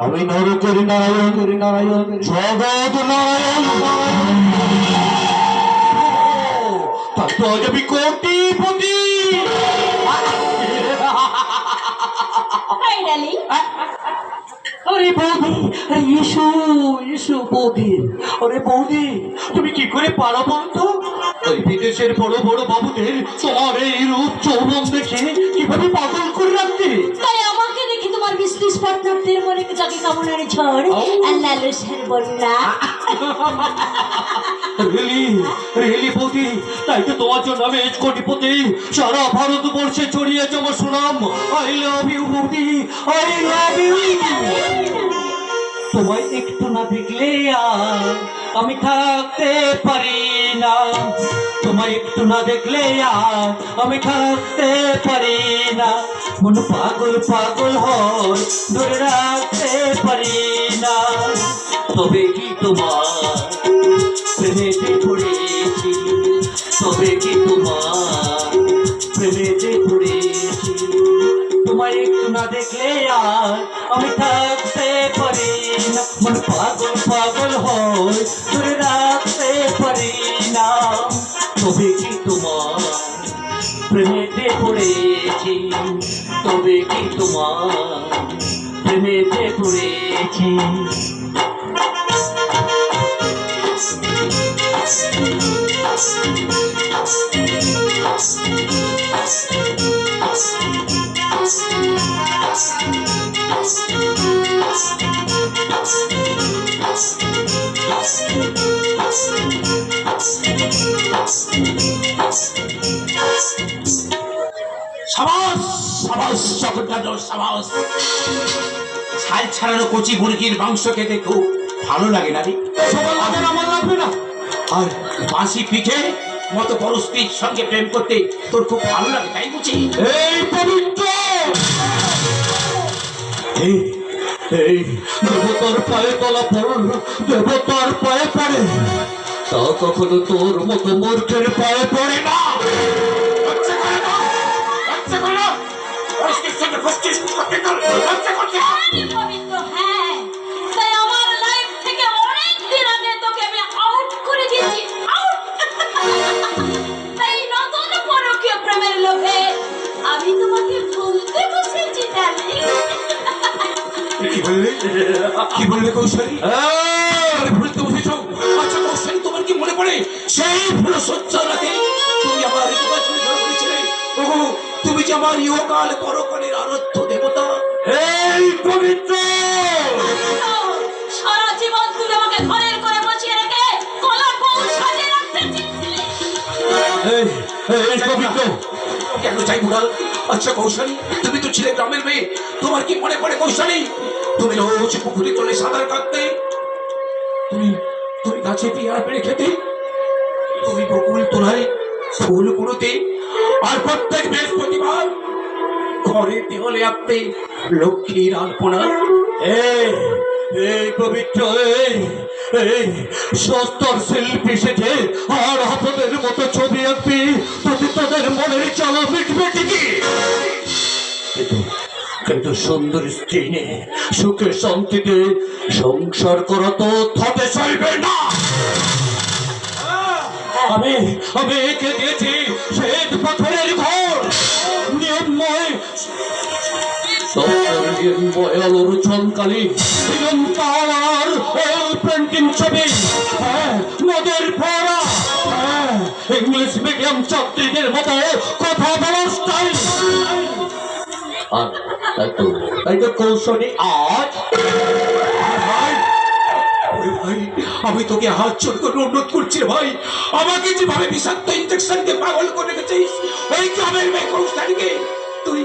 আমি নরকের নারায়ণ জগৎ নারায়ণ। তাই তো আজ আমি কোটিপতি। আরে বৌদি, আরে এসো এসো বৌদি। আরে বৌদি, তুমি কি করে পারো বলতো? ওই বিদেশের বড় বড় বাবুদের তোমার এই রূপ যৌবন দেখে কিভাবে পাগল করে রাখতে? তাই আমাকে দেখে তোমার বিশৃষ পাত্রদের মনে জাগে কামনার ঝড় আর লালসার বন্যা। রেলি বৌদি, তাই তো তোমার জন্য আমি আজ কোটিপতি। সারা ভারতবর্ষে ছড়িয়েছে আমার সুনাম। আই লাভ ইউ বৌদি, আই লাভ ইউ। তোমায় একটু না দেখলে আর আমি থাকতে পারি না। তোমায় একটু না দেখলে আর আমি থাকতে পারি না। মন পাগল পাগল হয়, ধরে রাখতে পারি না। তবে কি তোমার প্রেমেতে পড়েছি? তবে কি তোমার প্রেমেতে পড়েছি? তোমায় একটু না দেখলে আর আমি থাকতে পারি না। মন পাগল পাগল হয়, ধরে রাখতে পারি না। তবে কি তোমার প্রেমেতে পড়েছি? তবে কি তোমার প্রেমেতে পড়েছি? সাবাস সাবাস জগন্নাথ সাবাস। ছাল ছাড়ানো কচি মুরগির মাংস খেতে খুব ভালো লাগে না রে? সবার লাগে না, আমার লাগবে না। আর বাঁশি পিঠে মতো বড় স্ত্রীর সঙ্গে প্রেম করতে তোর খুব ভালো লাগে, তাই বুঝি? এই পবিত্র, এই এই দেবতার পায়ে তলা পড়ল, দেবতার পায়ে পড়ে, তা কখনো তোর মতো মূর্খের পায়ে পড়ে না। লজ্জা করে না, লজ্জা করে না। ওই স্ত্রীর সঙ্গে ফষ্টিস করতে তোর লজ্জা করছে না? পবিত্র, হ্যাঁ, তাই আমার লাইফ থেকে অনেক দিন আগে তোকে আমি আউট করে দিয়েছি, আউট। তাই নতুন পরকীয় প্রেমের লোভে আমি তোমাকে ভুলতে বসেছি ডার্লিং। কি বললে? কি বললে কৌশলী? আরে ভুলতে বসেছো? আচ্ছা কৌশলী, তোমার কি মনে পড়ে সেই ফুল সহ্য রাতে তুমি আমার হৃদয় ছুঁয়ে ধরে বলেছিলে, ওগো তুমি যে আমার ইহকাল পরকালের আরাধ্য দেবতা? এই পবিত্র, সারা জীবন তুই আমাকে ঘরের করে বসিয়ে রেখে কলা বউ সাজিয়ে রাখতে চেয়েছিলি। এই এই পবিত্র, কেন চাই মুরাল? আচ্ছা কৌশলী, তুমি তো ছিলে গ্রামের মেয়ে, তোমার কি মনে পড়ে কৌশলী? তুমি রোজ পুকুরে চলে সাঁতার কাটতে, তুমি তুমি গাছে পেয়ারা পেড়ে খেতে, তুমি বকুল তোলায় ফুল কুড়োতে, আর প্রত্যেক বৃহস্পতিবার ঘরে দেওয়ালে আঁকতে লক্ষ্মীর আলপনা। এই এই পবিত্র, এই এই সস্তর শিল্পী সেজে আর হাতদের মতো ছবি আঁকবি, যদি তোদের মনের চালা মিটবে ঠিকই। কিন্তু সুন্দর স্ত্রী নিয়ে সুখে শান্তিতে সংসার করা তো থাকে চলবে না। আমি আমি এঁকে দিয়েছি শ্বেত পাথরের ঘর, নিয়মময় আলোর ঝলকালি, তার পেন্টিং ছবি, নদের ফোড়া, ইংলিশ মিডিয়াম ছাত্রীদের মতো কথা বলার স্টাইল। তাই তো কৌশলী আজ ভাই, ওরে ভাই, আমি তোকে হাত জোড় করে অনুরোধ করছি রে ভাই, আমাকে যেভাবে বিষাক্ত ইঞ্জেকশন দিয়ে পাগল করে রেখেছিস ওই গ্রামের মেয়ে কৌশলীকে তুই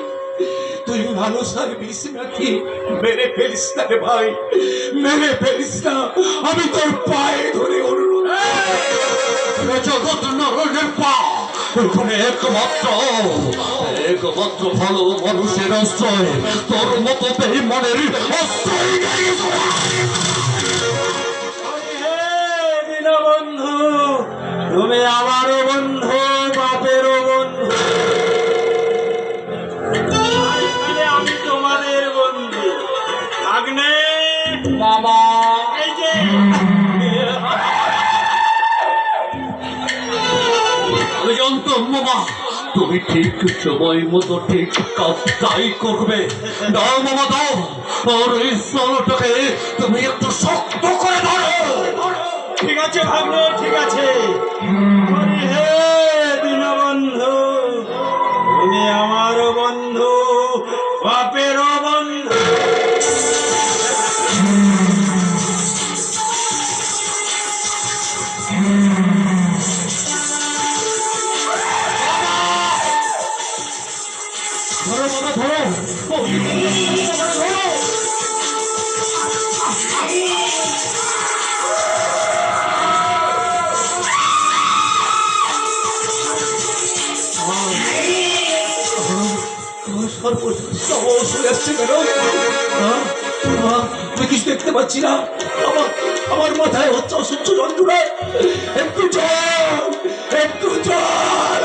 তুই ভালো সার্ভিস নাকি মেরে ফেলিস না রে ভাই, মেরে ফেলিস না। আমি তোর পায়ে ধরে অনুরোধ। জগৎ নারায়ণের পা, এখানে একমাত্র ভালো মানুষের আশ্রয়, তোর মতো বেঈমানের আশ্রয় নেই। দীনবন্ধু, তুমি আমারও বন্ধু, বাপেরও বন্ধু, আমি তোমাদের বন্ধু। মামা এই যে আমি জানতাম মামা তুমি ঠিক সময় মতো ঠিক কাজটাই করবে। দাও মামা দাও, আর এই সরটাকে তুমি একটু শক্ত করে ধরো। ঠিক আছে ভাগ্নে, ঠিক আছে। হরি হে দীনবন্ধু, তুমি আমারও বন্ধু, বাপেরও বন্ধু। ধরো মামা ধরো, ধরো। সাহস হয়ে আসছে কেন? আমি কিছু দেখতে পাচ্ছি না। আমার আমার মাথায় হচ্ছে অসহ্য যন্ত্রণা। একটু জল, একটু জল।